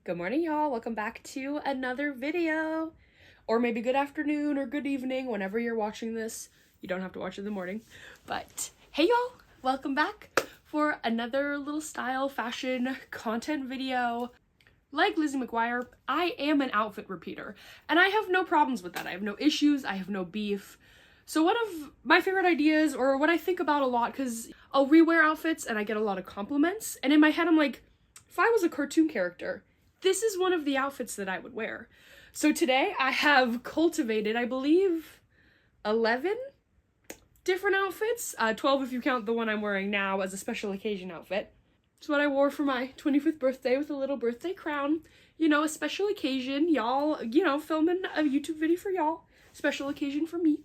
Good morning, y'all. Welcome back to another video. Or maybe good afternoon or good evening whenever you're watching this. You don't have to watch it in the morning. But hey, y'all. Welcome back for another little style fashion content video. Like Lizzie McGuire, I am an outfit repeater. And I have no problems with that. I have no issues. I have no beef. So one of my favorite ideas, or what I think about a lot, because I'll rewear outfits and I get a lot of compliments. And in my head, I'm like, if I was a cartoon character, this is one of the outfits that I would wear. So today I have cultivated, I believe, 11 different outfits. 12 if you count the one I'm wearing now as a special occasion outfit. It's what I wore for my 25th birthday with a little birthday crown. You know, a special occasion. Y'all, you know, filming a YouTube video for y'all. Special occasion for me.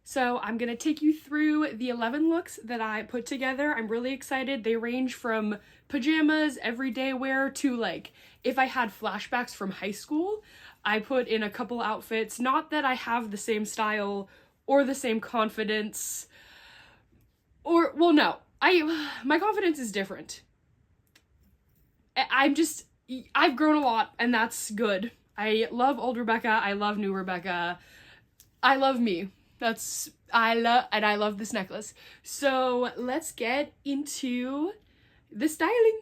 So I'm gonna take you through the 11 looks that I put together. I'm really excited. They range from pajamas, everyday wear, to like, if I had flashbacks from high school, I put in a couple outfits. Not that I have the same style or the same confidence, or, well, no, my confidence is different. I've grown a lot, and that's good. I love old Rebecca, I love new Rebecca, I love me. I love this necklace. So let's get into the styling.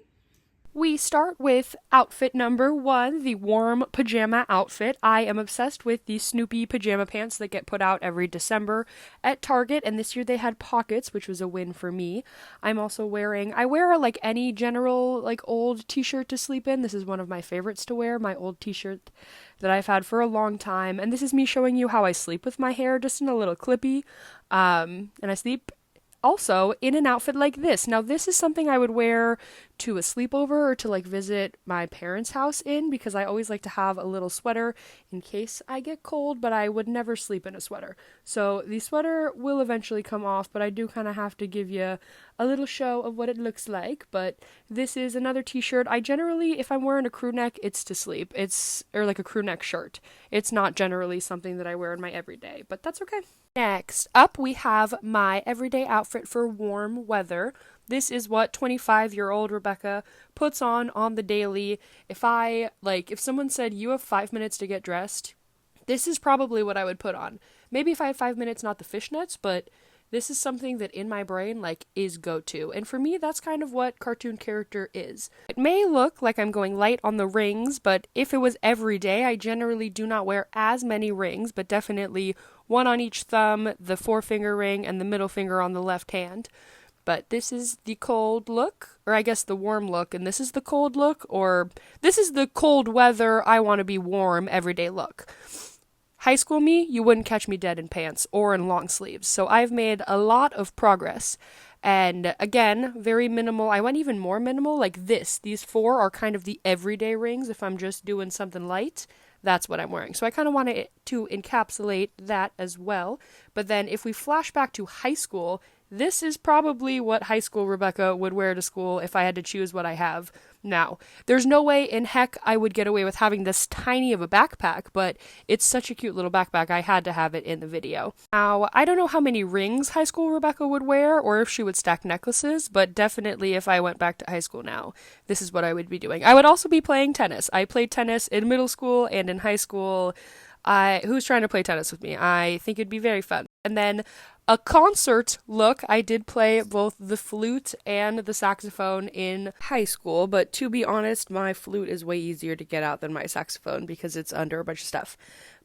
We start with outfit number 1, the warm pajama outfit. I am obsessed with the Snoopy pajama pants that get put out every December at Target, and this year they had pockets, which was a win for me. I'm also I wear like any general like old t-shirt to sleep in. This is one of my favorites to wear, my old t-shirt that I've had for a long time, and this is me showing you how I sleep with my hair, just in a little clippy, and I sleep also in an outfit like this. Now, this is something I would wear to a sleepover or to like visit my parents' house in, because I always like to have a little sweater in case I get cold, but I would never sleep in a sweater. So the sweater will eventually come off, but I do kind of have to give you a little show of what it looks like. But this is another t-shirt. I generally, if I'm wearing a crew neck, it's to sleep. Or like a crew neck shirt. It's not generally something that I wear in my everyday, but that's okay. Next up, we have my everyday outfit for warm weather. This is what 25-year-old Rebecca puts on the daily. If someone said, you have 5 minutes to get dressed, this is probably what I would put on. Maybe if I had 5 minutes, not the fishnets, but this is something that in my brain, is go-to. And for me, that's kind of what cartoon character is. It may look like I'm going light on the rings, but if it was every day, I generally do not wear as many rings, but definitely one on each thumb, the forefinger ring, and the middle finger on the left hand. But this is the cold look, or I guess the warm look, and this is the cold look, or this is the cold weather, I want to be warm everyday look. High school me, you wouldn't catch me dead in pants or in long sleeves. So I've made a lot of progress. And again, very minimal. I went even more minimal, like this. These 4 are kind of the everyday rings. If I'm just doing something light, that's what I'm wearing. So I kind of wanted to encapsulate that as well. But then if we flash back to high school, this is probably what high school Rebecca would wear to school if I had to choose what I have now. There's no way in heck I would get away with having this tiny of a backpack, but it's such a cute little backpack, I had to have it in the video. Now, I don't know how many rings high school Rebecca would wear, or if she would stack necklaces, but definitely if I went back to high school now, this is what I would be doing. I would also be playing tennis. I played tennis in middle school and in high school. Who's trying to play tennis with me? I think it'd be very fun. And then a concert look, I did play both the flute and the saxophone in high school, but to be honest, my flute is way easier to get out than my saxophone because it's under a bunch of stuff.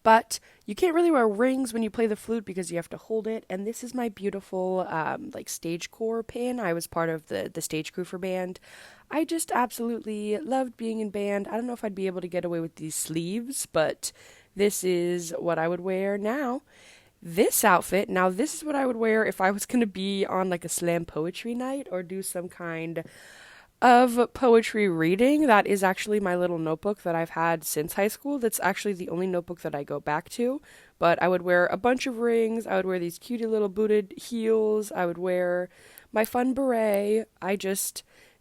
But you can't really wear rings when you play the flute because you have to hold it, and this is my beautiful, stage corps pin. I was part of the stage crew for band. I just absolutely loved being in band. I don't know if I'd be able to get away with these sleeves, but this is what I would wear now. This outfit, now this is what I would wear if I was going to be on a slam poetry night or do some kind of poetry reading. That is actually my little notebook that I've had since high school. That's actually the only notebook that I go back to. But I would wear a bunch of rings. I would wear these cutie little booted heels. I would wear my fun beret.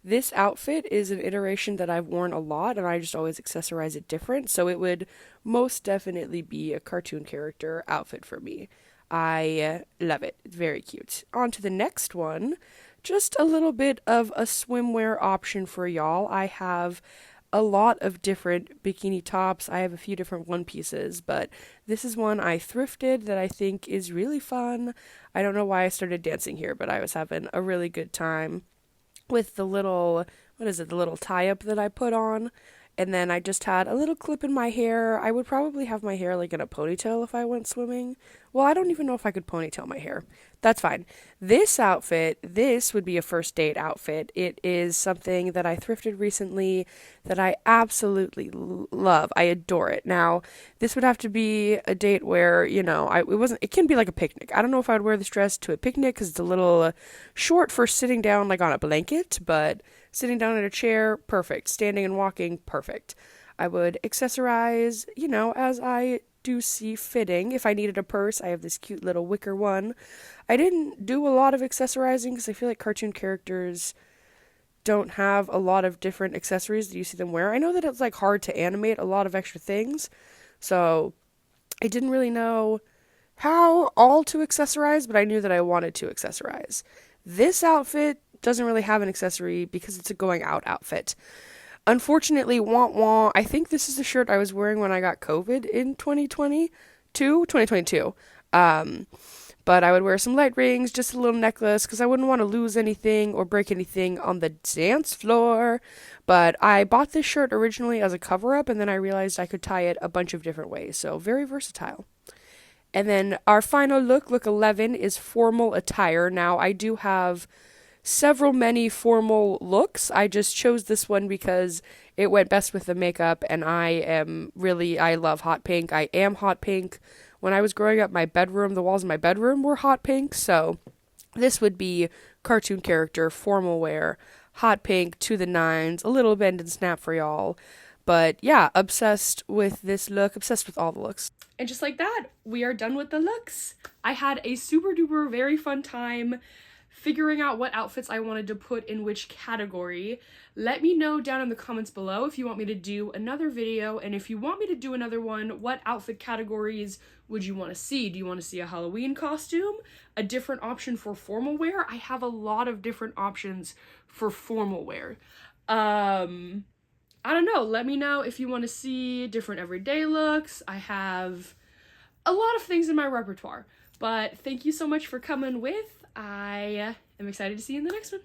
This outfit is an iteration that I've worn a lot, and I just always accessorize it different, so it would most definitely be a cartoon character outfit for me. I love it. It's very cute. On to the next one. Just a little bit of a swimwear option for y'all. I have a lot of different bikini tops. I have a few different one pieces, but this is one I thrifted that I think is really fun. I don't know why I started dancing here, but I was having a really good time with the little, what is it, the little tie up that I put on. And then I just had a little clip in my hair. I would probably have my hair like in a ponytail if I went swimming. Well, I don't even know if I could ponytail my hair. That's fine. This outfit, this would be a first date outfit. It is something that I thrifted recently that I absolutely love. I adore it. Now, this would have to be a date where, it can be like a picnic. I don't know if I would wear this dress to a picnic because it's a little short for sitting down like on a blanket, but sitting down in a chair, perfect. Standing and walking, perfect. I would accessorize, as I do see fitting. If I needed a purse, I have this cute little wicker one. I didn't do a lot of accessorizing because I feel like cartoon characters don't have a lot of different accessories that you see them wear. I know that it's like hard to animate a lot of extra things, so I didn't really know how all to accessorize, but I knew that I wanted to accessorize. This outfit doesn't really have an accessory because it's a going out outfit. Unfortunately, I think this is the shirt I was wearing when I got COVID in 2022. But I would wear some light rings, just a little necklace, because I wouldn't want to lose anything or break anything on the dance floor. But I bought this shirt originally as a cover-up, and then I realized I could tie it a bunch of different ways, so very versatile. And then our final look 11, is formal attire. Now, I do have many formal looks. I just chose this one because it went best with the makeup, and I love hot pink. I am hot pink. When I was growing up, the walls in my bedroom were hot pink, so this would be cartoon character, formal wear, hot pink to the nines, a little bend and snap for y'all. But yeah, obsessed with this look, obsessed with all the looks. And just like that, we are done with the looks. I had a super duper very fun time figuring out what outfits I wanted to put in which category. Let me know down in the comments below if you want me to do another video, and if you want me to do another one, what outfit categories would you want to see? Do you want to see a Halloween costume? A different option for formal wear? I have a lot of different options for formal wear. I don't know. Let me know if you want to see different everyday looks. I have a lot of things in my repertoire. But thank you so much for coming with. I am excited to see you in the next one.